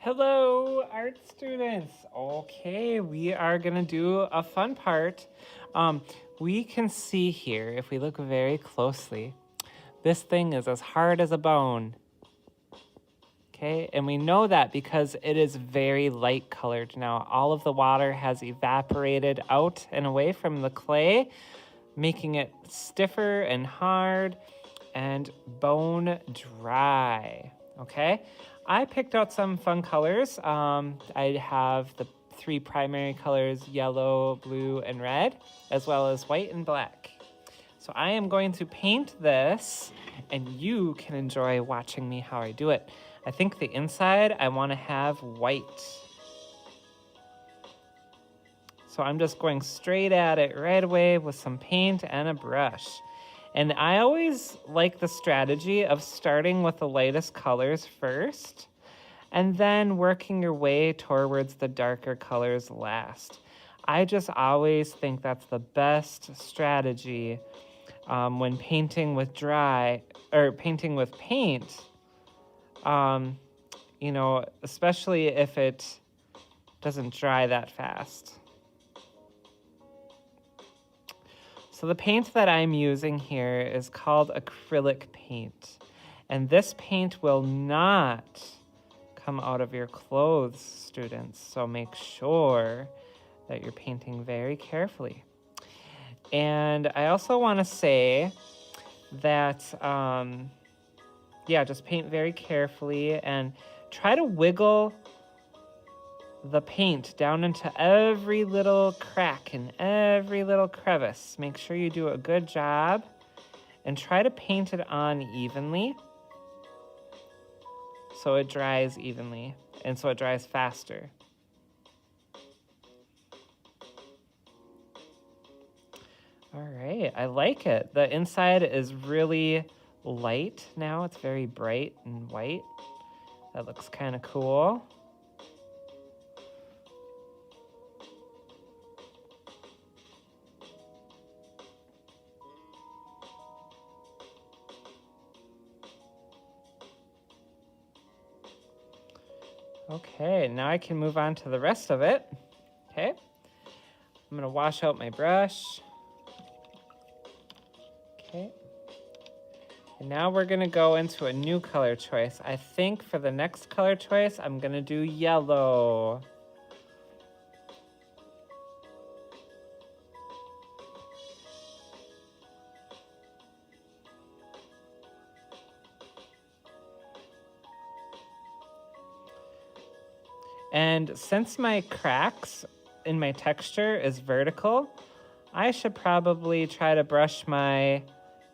Hello, art students. Okay, we are going to do a fun part. We can see here, if we look very closely, this thing is as hard as a bone. Okay, and we know that because it is very light colored now. All of the water has evaporated out and away from the clay, making it stiffer and hard and bone dry. Okay, I picked out some fun colors. I have the three primary colors, yellow, blue, and red, as well as white and black. So I am going to paint this, and you can enjoy watching me how I do it. I think the inside I want to have white. So I'm just going straight at it right away with some paint and a brush. And I always like the strategy of starting with the lightest colors first and then working your way towards the darker colors last. I just always think that's the best strategy when painting with painting with paint. Especially if it doesn't dry that fast. So the paint that I'm using here is called acrylic paint. And this paint will not come out of your clothes, students. So make sure that you're painting very carefully. And I also want to say that, just paint very carefully and try to wiggle the paint down into every little crack and every little crevice. Make sure you do a good job and try to paint it on evenly so it dries evenly and so it dries faster. All right, I like it. The inside is really light now. It's very bright and white. That looks kind of cool. Okay, now I can move on to the rest of it. Okay, I'm gonna wash out my brush. Okay, and now we're gonna go into a new color choice. I think for the next color choice, I'm gonna do yellow. And since my cracks in my texture is vertical, I should probably try to brush my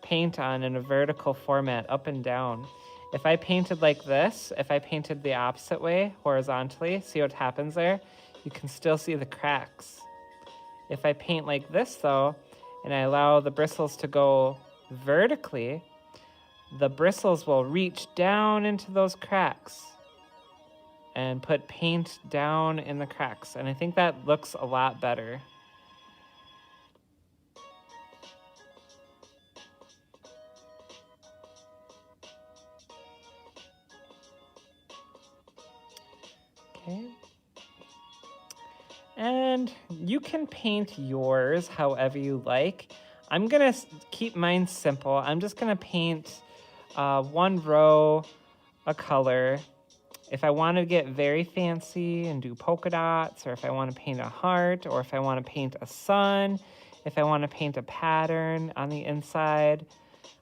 paint on in a vertical format, up and down. If I painted like this, if I painted the opposite way, horizontally, see what happens there? You can still see the cracks. If I paint like this though, and I allow the bristles to go vertically, the bristles will reach down into those cracks and put paint down in the cracks. And I think that looks a lot better. Okay. And you can paint yours however you like. I'm gonna keep mine simple. I'm just gonna paint one row a color. If I want to get very fancy and do polka dots, or if I want to paint a heart, or if I want to paint a sun, if I want to paint a pattern on the inside,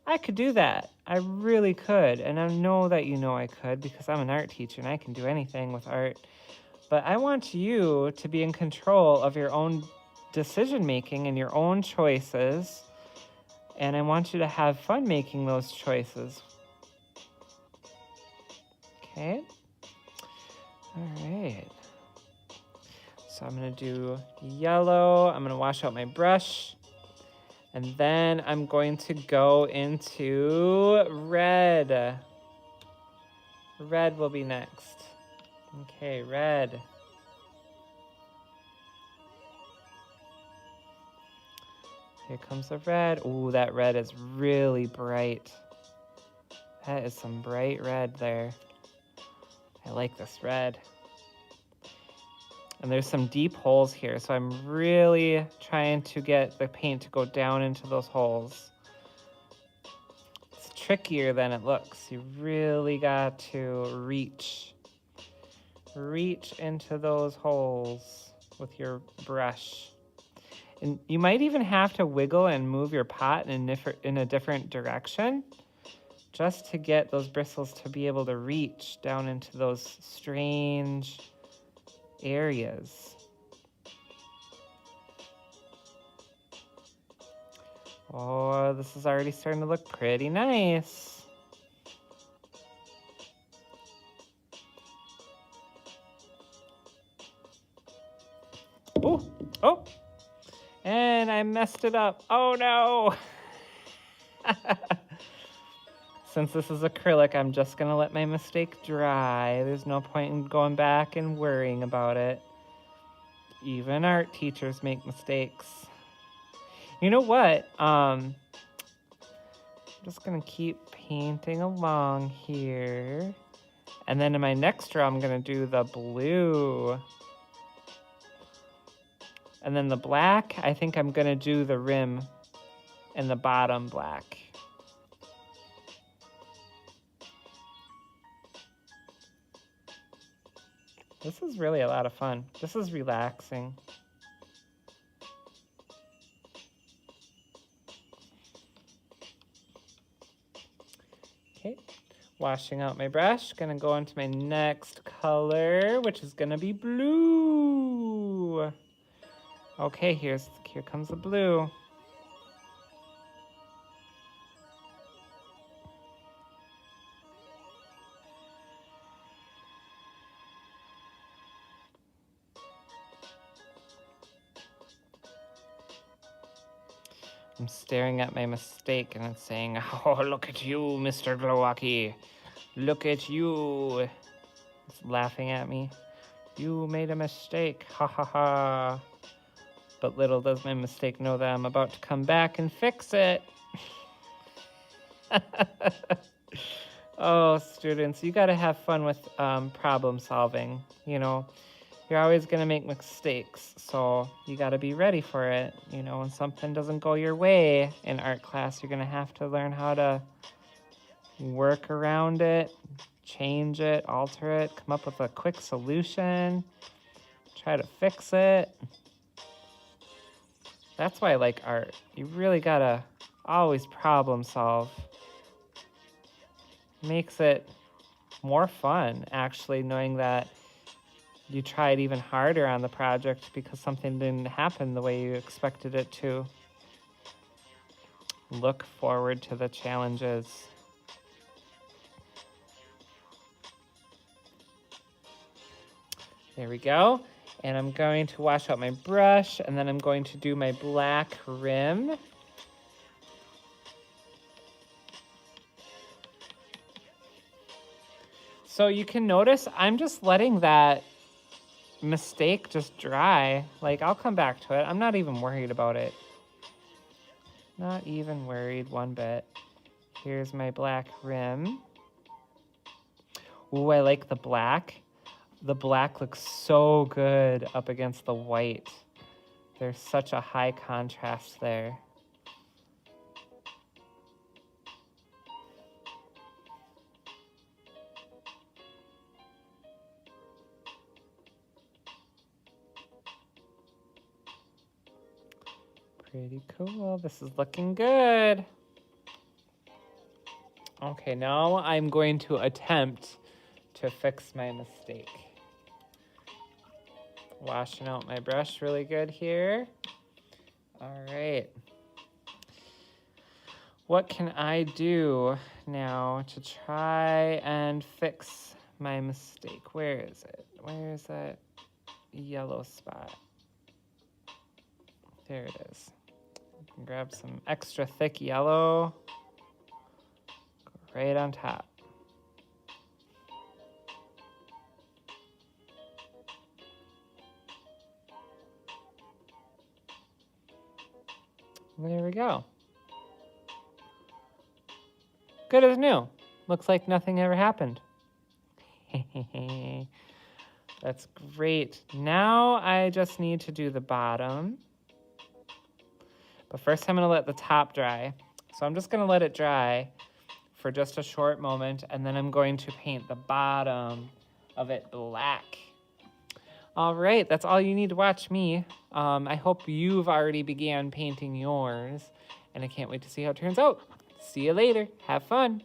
I could do that. I really could. And I know that you know I could because I'm an art teacher and I can do anything with art. But I want you to be in control of your own decision making and your own choices. And I want you to have fun making those choices. Okay? All right. So I'm going to do yellow. I'm going to wash out my brush. And then I'm going to go into red. Red will be next. Okay, red. Here comes the red. Ooh, that red is really bright. That is some bright red there. I like this red. And there's some deep holes here, so I'm really trying to get the paint to go down into those holes. It's trickier than it looks. You really got to reach into those holes with your brush. And you might even have to wiggle and move your pot in a different direction just to get those bristles to be able to reach down into those strange areas. Oh, this is already starting to look pretty nice. Oh, oh, and I messed it up. Oh no. Since this is acrylic, I'm just gonna let my mistake dry. There's no point in going back and worrying about it. Even art teachers make mistakes. You know what? I'm just gonna keep painting along here. And then in my next row, I'm gonna do the blue. And then the black, I think I'm gonna do the rim and the bottom black. This is really a lot of fun. This is relaxing. Okay, washing out my brush. Gonna go into my next color, which is gonna be blue. Okay, here comes the blue. I'm staring at my mistake and it's saying, oh, look at you, Mr. Glowacki. Look at you. It's laughing at me. You made a mistake, ha ha ha. But little does my mistake know that I'm about to come back and fix it. Oh, students, you gotta have fun with problem solving, you know. You're always gonna make mistakes, so you gotta be ready for it. You know, when something doesn't go your way in art class, you're gonna have to learn how to work around it, change it, alter it, come up with a quick solution, try to fix it. That's why I like art. You really gotta always problem solve. Makes it more fun, actually, knowing that you tried even harder on the project because something didn't happen the way you expected it to. Look forward to the challenges. There we go. And I'm going to wash out my brush, and then I'm going to do my black rim. So you can notice I'm just letting that mistake just dry. Like, I'll come back to it. I'm not even worried about it. Not even worried one bit. Here's my black rim. Ooh, I like the black. The black looks so good up against the white. There's such a high contrast there. Pretty cool. This is looking good. Okay, now I'm going to attempt to fix my mistake. Washing out my brush really good here. All right. What can I do now to try and fix my mistake? Where is it? Where is that yellow spot? There it is. I can grab some extra thick yellow. Go right on top. There we go. Good as new. Looks like nothing ever happened. That's great. Now I just need to do the bottom. But first I'm gonna let the top dry. So I'm just gonna let it dry for just a short moment, and then I'm going to paint the bottom of it black. All right, that's all you need to watch me. I hope you've already began painting yours, and I can't wait to see how it turns out. See you later. Have fun.